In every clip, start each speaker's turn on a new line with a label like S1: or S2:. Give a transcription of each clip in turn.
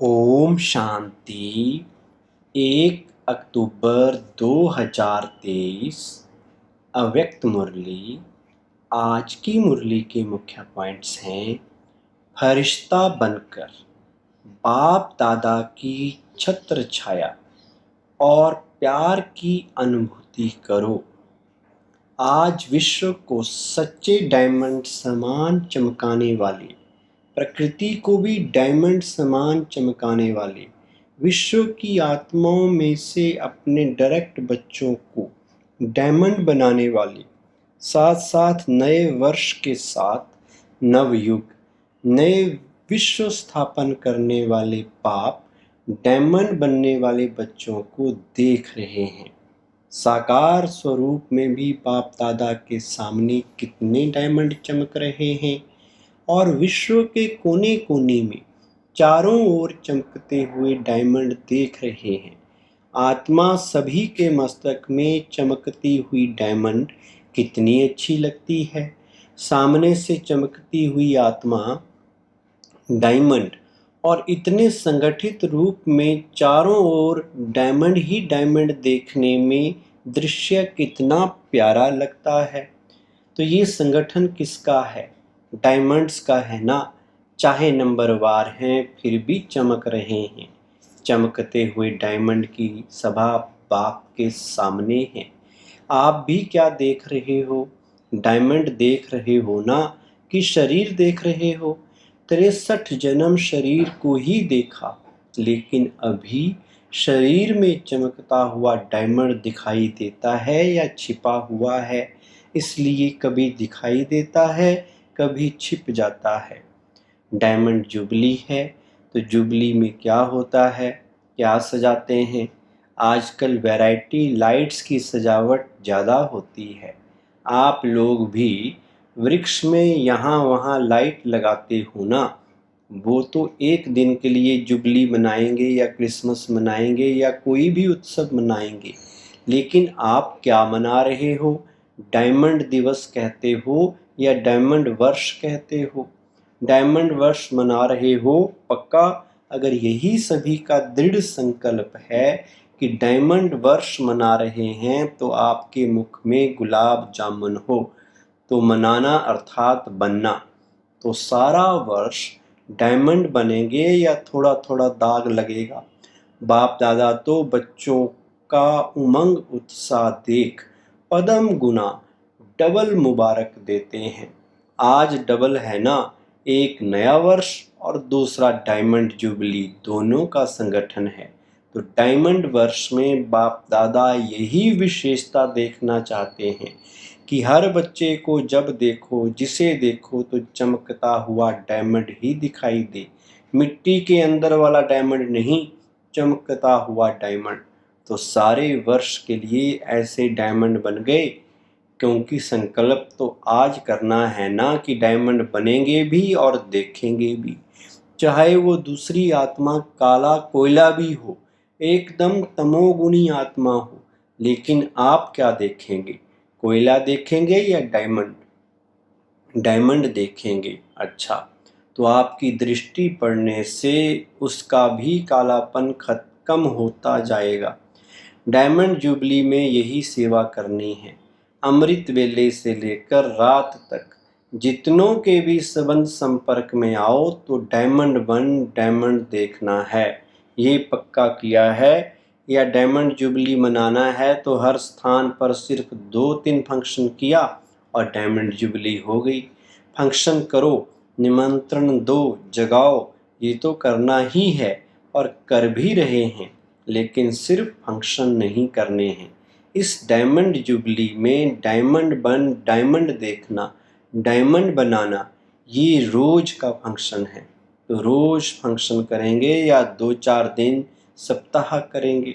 S1: ओम शांति। 1 अक्टूबर 2023 अव्यक्त मुरली। आज की मुरली के मुख्य पॉइंट्स हैं। फरिश्ता बनकर बाप दादा की छत्र छाया और प्यार की अनुभूति करो। आज विश्व को सच्चे डायमंड समान चमकाने वाले, प्रकृति को भी डायमंड समान चमकाने वाले, विश्व की आत्माओं में से अपने डायरेक्ट बच्चों को डायमंड बनाने वाले, साथ साथ नए वर्ष के साथ नवयुग, नए विश्व स्थापन करने वाले बाप डायमंड बनने वाले बच्चों को देख रहे हैं। साकार स्वरूप में भी बाप दादा के सामने कितने डायमंड चमक रहे हैं और विश्व के कोने कोने में चारों ओर चमकते हुए डायमंड देख रहे हैं। आत्मा सभी के मस्तक में चमकती हुई डायमंड कितनी अच्छी लगती है। सामने से चमकती हुई आत्मा डायमंड और इतने संगठित रूप में चारों ओर डायमंड ही डायमंड देखने में दृश्य कितना प्यारा लगता है। तो ये संगठन किसका है? डायमंड्स का है ना। चाहे नंबरवार हैं फिर भी चमक रहे हैं। चमकते हुए डायमंड की सभा बाप के सामने है। आप भी क्या देख रहे हो? डायमंड देख रहे हो ना, कि शरीर देख रहे हो? 63 जन्म शरीर को ही देखा, लेकिन अभी शरीर में चमकता हुआ डायमंड दिखाई देता है या छिपा हुआ है? इसलिए कभी दिखाई देता है, कभी छिप जाता है। डायमंड जुबली है, तो जुबली में क्या होता है, क्या सजाते हैं? आजकल वैरायटी लाइट्स की सजावट ज़्यादा होती है। आप लोग भी वृक्ष में यहाँ वहाँ लाइट लगाते हो ना। वो तो एक दिन के लिए जुबली मनाएंगे या क्रिसमस मनाएंगे या कोई भी उत्सव मनाएंगे, लेकिन आप क्या मना रहे हो? डायमंड दिवस कहते हो या डायमंड वर्ष कहते हो? डायमंड वर्ष मना रहे हो पक्का? अगर यही सभी का दृढ़ संकल्प है कि डायमंड वर्ष मना रहे हैं, तो आपके मुख में गुलाब जामुन हो तो मनाना अर्थात बनना। तो सारा वर्ष डायमंड बनेंगे या थोड़ा थोड़ा दाग लगेगा? बाप दादा तो बच्चों का उमंग उत्साह देख पदम गुना डबल मुबारक देते हैं। आज डबल है ना, एक नया वर्ष और दूसरा डायमंड जुबली, दोनों का संगठन है। तो डायमंड वर्ष में बाप दादा यही विशेषता देखना चाहते हैं कि हर बच्चे को जब देखो, जिसे देखो, तो चमकता हुआ डायमंड ही दिखाई दे। मिट्टी के अंदर वाला डायमंड नहीं, चमकता हुआ डायमंड। तो सारे वर्ष के लिए ऐसे डायमंड बन गए, क्योंकि संकल्प तो आज करना है ना कि डायमंड बनेंगे भी और देखेंगे भी। चाहे वो दूसरी आत्मा काला कोयला भी हो, एकदम तमोगुणी आत्मा हो, लेकिन आप क्या देखेंगे? कोयला देखेंगे या डायमंड? डायमंड देखेंगे। अच्छा, तो आपकी दृष्टि पड़ने से उसका भी कालापन कम होता जाएगा। डायमंड जुबली में यही सेवा करनी है। अमृत वेले से लेकर रात तक जितनों के भी संबंध संपर्क में आओ तो डायमंड बन डायमंड देखना है। ये पक्का किया है। या डायमंड जुबली मनाना है तो हर स्थान पर सिर्फ 2-3 फंक्शन किया और डायमंड जुबली हो गई। फंक्शन करो, निमंत्रण दो, जगाओ, ये तो करना ही है और कर भी रहे हैं, लेकिन सिर्फ फंक्शन नहीं करने हैं। इस डायमंड जुबली में डायमंड बन डायमंड देखना, डायमंड बनाना, ये रोज का फंक्शन है। तो रोज फंक्शन करेंगे या 2-4 दिन सप्ताह करेंगे?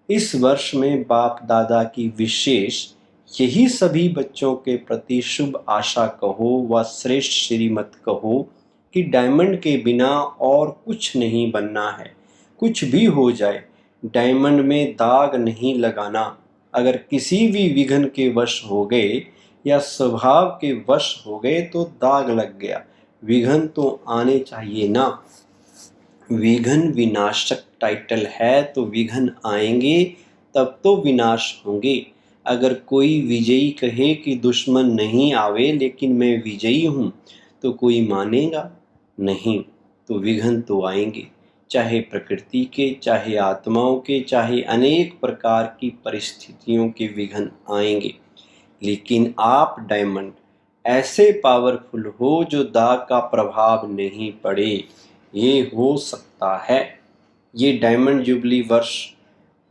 S1: इस वर्ष में बाप दादा की विशेष यही सभी बच्चों के प्रति शुभ आशा कहो व श्रेष्ठ श्रीमत कहो कि डायमंड के बिना और कुछ नहीं बनना है। कुछ भी हो जाए, डायमंड में दाग नहीं लगाना। अगर किसी भी विघ्न के वश हो गए या स्वभाव के वश हो गए तो दाग लग गया। विघ्न तो आने चाहिए ना। विघ्न विनाशक टाइटल है तो विघ्न आएंगे तब तो विनाश होंगे। अगर कोई विजयी कहे कि दुश्मन नहीं आवे लेकिन मैं विजयी हूँ तो कोई मानेगा नहीं। तो विघ्न तो आएंगे, चाहे प्रकृति के, चाहे आत्माओं के, चाहे अनेक प्रकार की परिस्थितियों के विघ्न आएंगे। लेकिन आप डायमंड ऐसे पावरफुल हो जो दाग का प्रभाव नहीं पड़े, ये हो सकता है। ये डायमंड जुबली वर्ष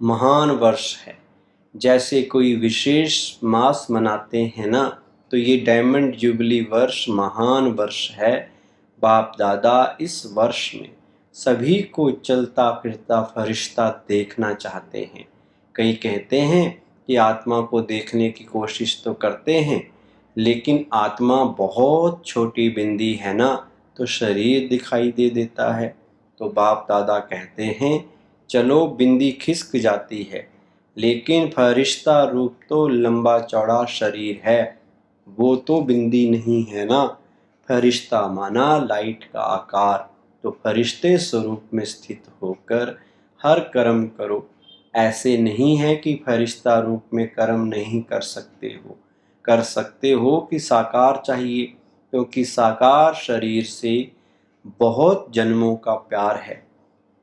S1: महान वर्ष है। जैसे कोई विशेष मास मनाते हैं ना, तो ये डायमंड जुबली वर्ष महान वर्ष है। बाप दादा इस वर्ष में सभी को चलता फिरता फरिश्ता देखना चाहते हैं। कई कहते हैं कि आत्मा को देखने की कोशिश तो करते हैं, लेकिन आत्मा बहुत छोटी बिंदी है ना, तो शरीर दिखाई दे देता है। तो बाप दादा कहते हैं चलो बिंदी खिसक जाती है, लेकिन फरिश्ता रूप तो लंबा चौड़ा शरीर है, वो तो बिंदी नहीं है ना। फरिश्ता माना लाइट का आकार। तो फरिश्ते स्वरूप में स्थित होकर हर कर्म करो। ऐसे नहीं है कि फरिश्ता रूप में कर्म नहीं कर सकते हो, कर सकते हो कि साकार चाहिए, क्योंकि साकार शरीर से बहुत जन्मों का प्यार है।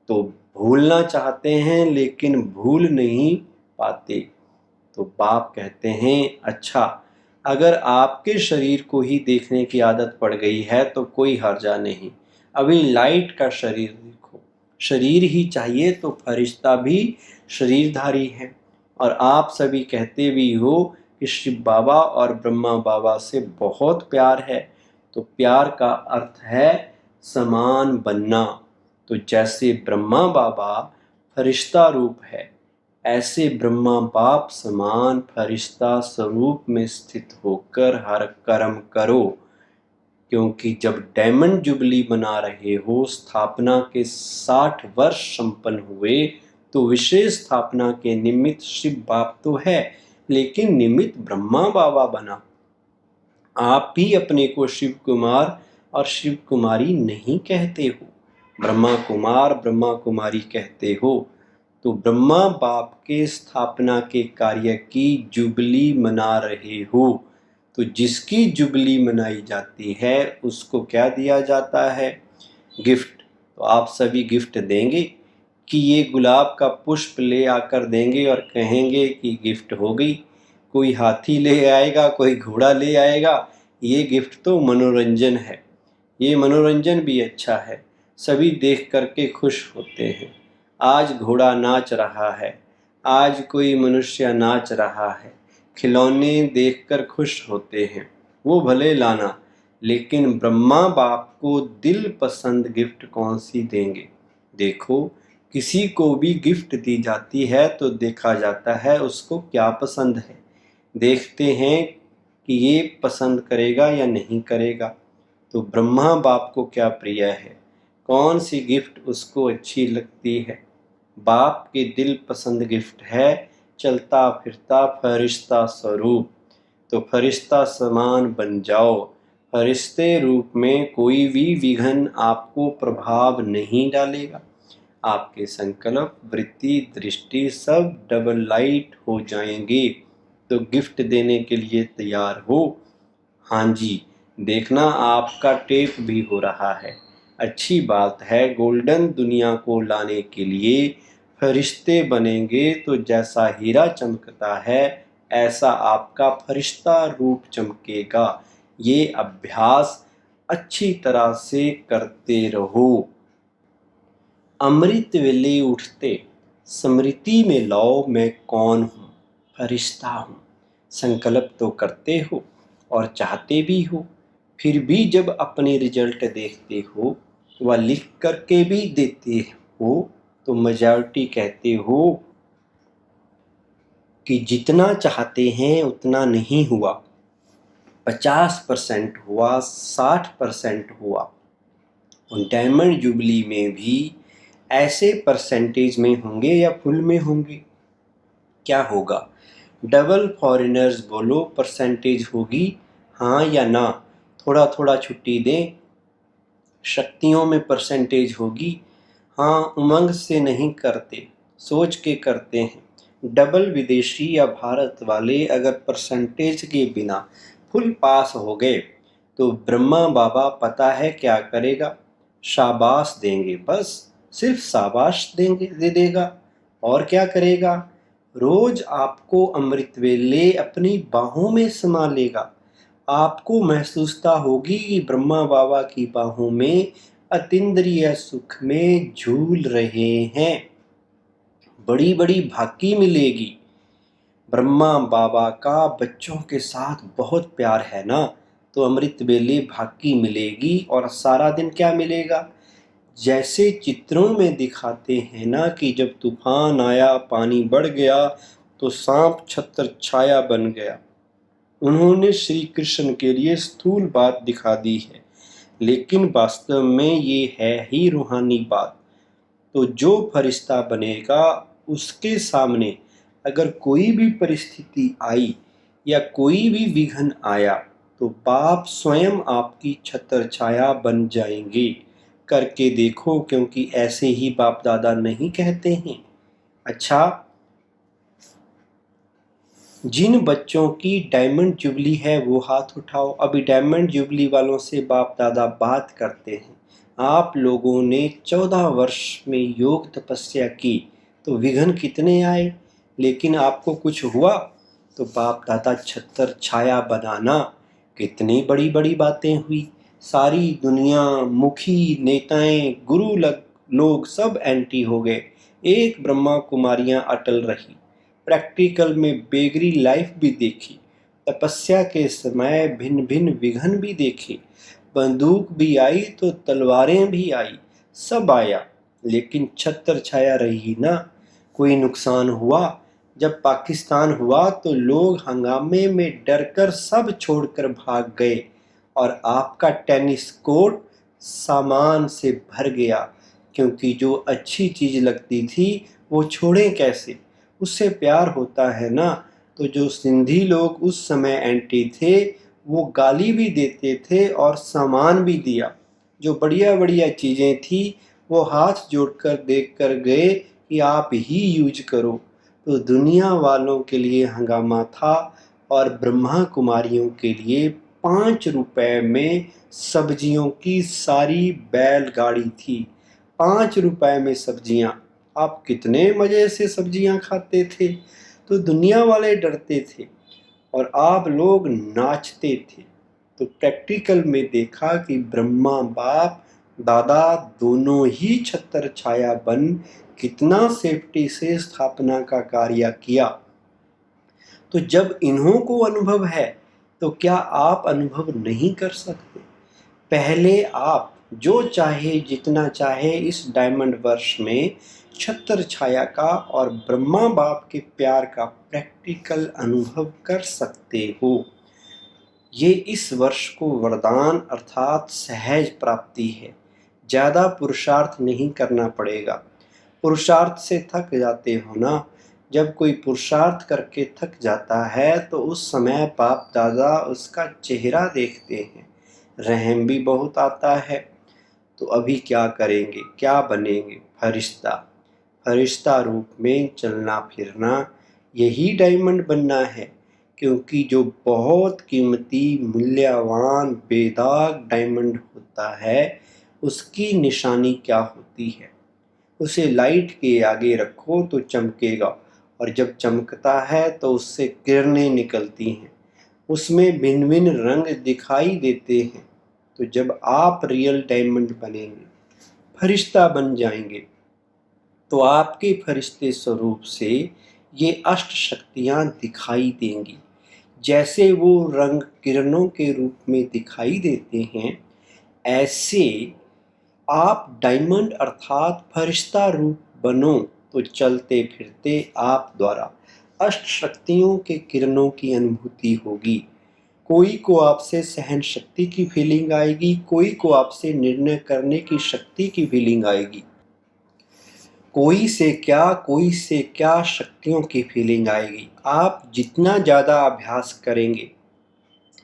S1: तो भूलना चाहते हैं लेकिन भूल नहीं पाते। तो बाप कहते हैं अच्छा, अगर आपके शरीर को ही देखने की आदत पड़ गई है तो कोई हर्जा नहीं। अभी लाइट का शरीर देखो, शरीर ही चाहिए तो फरिश्ता भी शरीरधारी है। और आप सभी कहते भी हो कि शिव बाबा और ब्रह्मा बाबा से बहुत प्यार है। तो प्यार का अर्थ है समान बनना। तो जैसे ब्रह्मा बाबा फरिश्ता रूप है, ऐसे ब्रह्मा बाप समान फरिश्ता स्वरूप में स्थित होकर हर कर्म करो। क्योंकि जब डायमंड जुबली मना रहे हो, स्थापना के 60 वर्ष संपन्न हुए, तो विशेष स्थापना के निमित्त शिव बाप तो है, लेकिन निमित्त ब्रह्मा बाबा बना। आप भी अपने को शिव कुमार और शिव कुमारी नहीं कहते हो, ब्रह्मा कुमार ब्रह्मा कुमारी कहते हो। तो ब्रह्मा बाप के स्थापना के कार्य की जुबली मना रहे हो। तो जिसकी जुबली मनाई जाती है उसको क्या दिया जाता है? गिफ्ट। तो आप सभी गिफ्ट देंगे कि ये गुलाब का पुष्प ले आकर देंगे और कहेंगे कि गिफ्ट हो गई। कोई हाथी ले आएगा, कोई घोड़ा ले आएगा। ये गिफ्ट तो मनोरंजन है, ये मनोरंजन भी अच्छा है, सभी देख करके खुश होते हैं। आज घोड़ा नाच रहा है, आज कोई मनुष्य नाच रहा है, खिलौने देखकर खुश होते हैं, वो भले लाना, लेकिन ब्रह्मा बाप को दिल पसंद गिफ्ट कौन सी देंगे? देखो, किसी को भी गिफ्ट दी जाती है तो देखा जाता है उसको क्या पसंद है। देखते हैं कि ये पसंद करेगा या नहीं करेगा। तो ब्रह्मा बाप को क्या प्रिय है, कौन सी गिफ्ट उसको अच्छी लगती है? बाप के दिल पसंद गिफ्ट है चलता फिरता फरिश्ता स्वरूप। तो फरिश्ता समान बन जाओ। फरिश्ते रूप में कोई भी विघ्न आपको प्रभाव नहीं डालेगा। आपके संकल्प, वृत्ति, दृष्टि सब डबल लाइट हो जाएंगे। तो गिफ्ट देने के लिए तैयार हो? हाँ जी, देखना आपका टेप भी हो रहा है। अच्छी बात है। गोल्डन दुनिया को लाने के लिए फरिश्ते बनेंगे तो जैसा हीरा चमकता है ऐसा आपका फरिश्ता रूप चमकेगा। ये अभ्यास अच्छी तरह से करते रहो। अमृत वेले उठते स्मृति में लाओ मैं कौन हूँ, फरिश्ता हूँ। संकल्प तो करते हो और चाहते भी हो, फिर भी जब अपने रिजल्ट देखते हो व लिख करके भी देते हो तो मेजॉरिटी कहते हो कि जितना चाहते हैं उतना नहीं हुआ, 50% हुआ, 60% हुआ। और डायमंड जुबली में भी ऐसे परसेंटेज में होंगे या फुल में होंगे? क्या होगा? डबल फॉरेनर्स बोलो, परसेंटेज होगी हाँ या ना? थोड़ा थोड़ा छुट्टी दें, शक्तियों में परसेंटेज होगी हाँ, उमंग से नहीं करते, सोच के करते हैं। डबल विदेशी या भारत वाले अगर परसेंटेज के बिना फुल पास हो गए तो ब्रह्मा बाबा पता है क्या करेगा? शाबाश देंगे, बस सिर्फ शाबाश दे देगा। और क्या करेगा? रोज आपको अमृत वेले अपनी बाहों में समा लेगा। आपको महसूसता होगी कि ब्रह्मा बाबा की बाहों में अतीन्द्रिय सुख में झूल रहे हैं। बड़ी बड़ी भाकी मिलेगी। ब्रह्मा बाबा का बच्चों के साथ बहुत प्यार है ना, तो अमृत वेले भाकी मिलेगी। और सारा दिन क्या मिलेगा? जैसे चित्रों में दिखाते हैं ना कि जब तूफान आया, पानी बढ़ गया तो सांप छत्र छाया बन गया। उन्होंने श्री कृष्ण के लिए स्थूल बात दिखा दी है, लेकिन वास्तव में ये है ही रूहानी बात। तो जो फरिश्ता बनेगा उसके सामने अगर कोई भी परिस्थिति आई या कोई भी विघ्न आया तो बाप स्वयं आपकी छत्र छाया बन जाएंगे। करके देखो, क्योंकि ऐसे ही बाप दादा नहीं कहते हैं। अच्छा, जिन बच्चों की डायमंड जुबली है वो हाथ उठाओ। अभी डायमंड जुबली वालों से बाप दादा बात करते हैं। आप लोगों ने 14 वर्ष में योग तपस्या की तो विघ्न कितने आए, लेकिन आपको कुछ हुआ? तो बाप दादा छत्र छाया बनाना, कितनी बड़ी बड़ी बातें हुई। सारी दुनिया, मुखी, नेताएं, गुरु लोग सब एंटी हो गए। एक ब्रह्मा कुमारियां अटल रही। प्रैक्टिकल में बेगरी लाइफ भी देखी। तपस्या के समय भिन्न भिन्न विघ्न भी देखे। बंदूक भी आई तो तलवारें भी आई, सब आया, लेकिन छत्र छाया रही ना। कोई नुकसान हुआ? जब पाकिस्तान हुआ तो लोग हंगामे में डरकर सब छोड़कर भाग गए और आपका टेनिस कोर्ट सामान से भर गया, क्योंकि जो अच्छी चीज लगती थी वो छोड़ें कैसे? उससे प्यार होता है ना। तो जो सिंधी लोग उस समय एंटी थे वो गाली भी देते थे और सामान भी दिया। जो बढ़िया बढ़िया चीज़ें थी वो हाथ जोड़कर देख कर गए कि आप ही यूज करो। तो दुनिया वालों के लिए हंगामा था और ब्रह्मा कुमारियों के लिए 5 रुपए में सब्जियों की सारी बैलगाड़ी थी। 5 रुपए में सब्जियां। आप कितने मज़े से सब्जियां खाते थे। तो दुनिया वाले डरते थे और आप लोग नाचते थे। तो प्रैक्टिकल में देखा कि ब्रह्मा बाप दादा दोनों ही छत्र छाया बन कितना सेफ्टी से स्थापना का कार्य किया। तो जब इन्हों को अनुभव है तो क्या आप अनुभव नहीं कर सकते? पहले आप जो चाहे जितना चाहे इस डायमंड वर्ष में छत्र छाया का और ब्रह्मा बाप के प्यार का प्रैक्टिकल अनुभव कर सकते हो। ये इस वर्ष को वरदान अर्थात सहज प्राप्ति है। ज़्यादा पुरुषार्थ नहीं करना पड़ेगा। पुरुषार्थ से थक जाते हो ना। जब कोई पुरुषार्थ करके थक जाता है तो उस समय बाप दादा उसका चेहरा देखते हैं, रहम भी बहुत आता है। तो अभी क्या करेंगे, क्या बनेंगे? फरिश्ता। फरिश्ता रूप में चलना फिरना, यही डायमंड बनना है। क्योंकि जो बहुत कीमती मूल्यवान बेदाग डायमंड होता है उसकी निशानी क्या होती है? उसे लाइट के आगे रखो तो चमकेगा, और जब चमकता है तो उससे किरणें निकलती हैं, उसमें भिन्न भिन्न रंग दिखाई देते हैं। तो जब आप रियल डायमंड बनेंगे, फरिश्ता बन जाएंगे, तो आपके फरिश्ते स्वरूप से ये अष्ट शक्तियाँ दिखाई देंगी। जैसे वो रंग किरणों के रूप में दिखाई देते हैं, ऐसे आप डायमंड अर्थात फरिश्ता रूप बनो तो चलते फिरते आप द्वारा अष्ट शक्तियों के किरणों की अनुभूति होगी। कोई को आपसे सहन शक्ति की फीलिंग आएगी, कोई को आपसे निर्णय करने की शक्ति की फीलिंग आएगी, कोई से क्या शक्तियों की फीलिंग आएगी। आप जितना ज़्यादा अभ्यास करेंगे,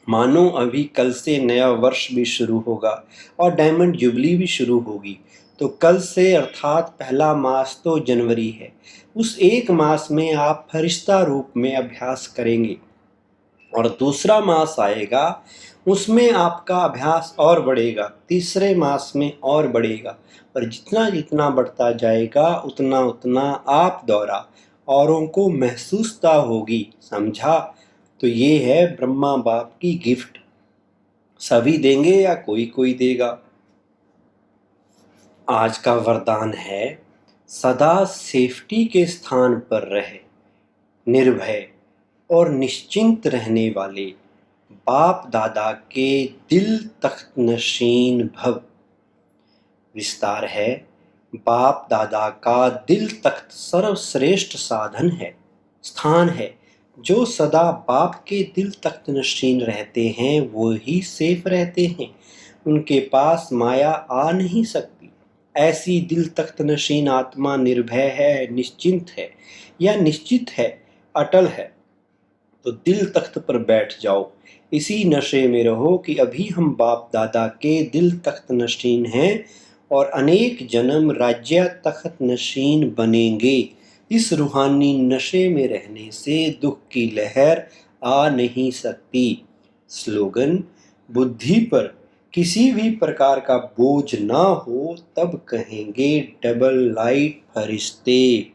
S1: मानो अभी कल से नया वर्ष भी शुरू होगा और डायमंड जुबली भी शुरू होगी, तो कल से अर्थात पहला मास तो जनवरी है, उस एक मास में आप फरिश्ता रूप में अभ्यास करेंगे और दूसरा मास आएगा, उसमें आपका अभ्यास और बढ़ेगा, तीसरे मास में और बढ़ेगा, और जितना जितना बढ़ता जाएगा उतना उतना आप द्वारा औरों को महसूसता होगी। समझा? तो ये है ब्रह्मा बाप की गिफ्ट। सभी देंगे या कोई कोई देगा? आज का वरदान है, सदा सेफ्टी के स्थान पर रहे, निर्भय और निश्चिंत रहने वाले बाप दादा के दिल तख्त नशीन भव। विस्तार है, बाप दादा का दिल तख्त सर्वश्रेष्ठ साधन है, स्थान है। जो सदा बाप के दिल तख्त नशीन रहते हैं वो ही सेफ रहते हैं, उनके पास माया आ नहीं सकती। ऐसी दिल तख्त नशीन आत्मा निर्भय है, निश्चिंत है या निश्चित है, अटल है। तो दिल तख्त पर बैठ जाओ, इसी नशे में रहो कि अभी हम बाप दादा के दिल तख्त नशीन हैं और अनेक जन्म राज्य तख्त नशीन बनेंगे। इस रूहानी नशे में रहने से दुख की लहर आ नहीं सकती। स्लोगन, बुद्धि पर किसी भी प्रकार का बोझ ना हो तब कहेंगे डबल लाइट फरिश्ते।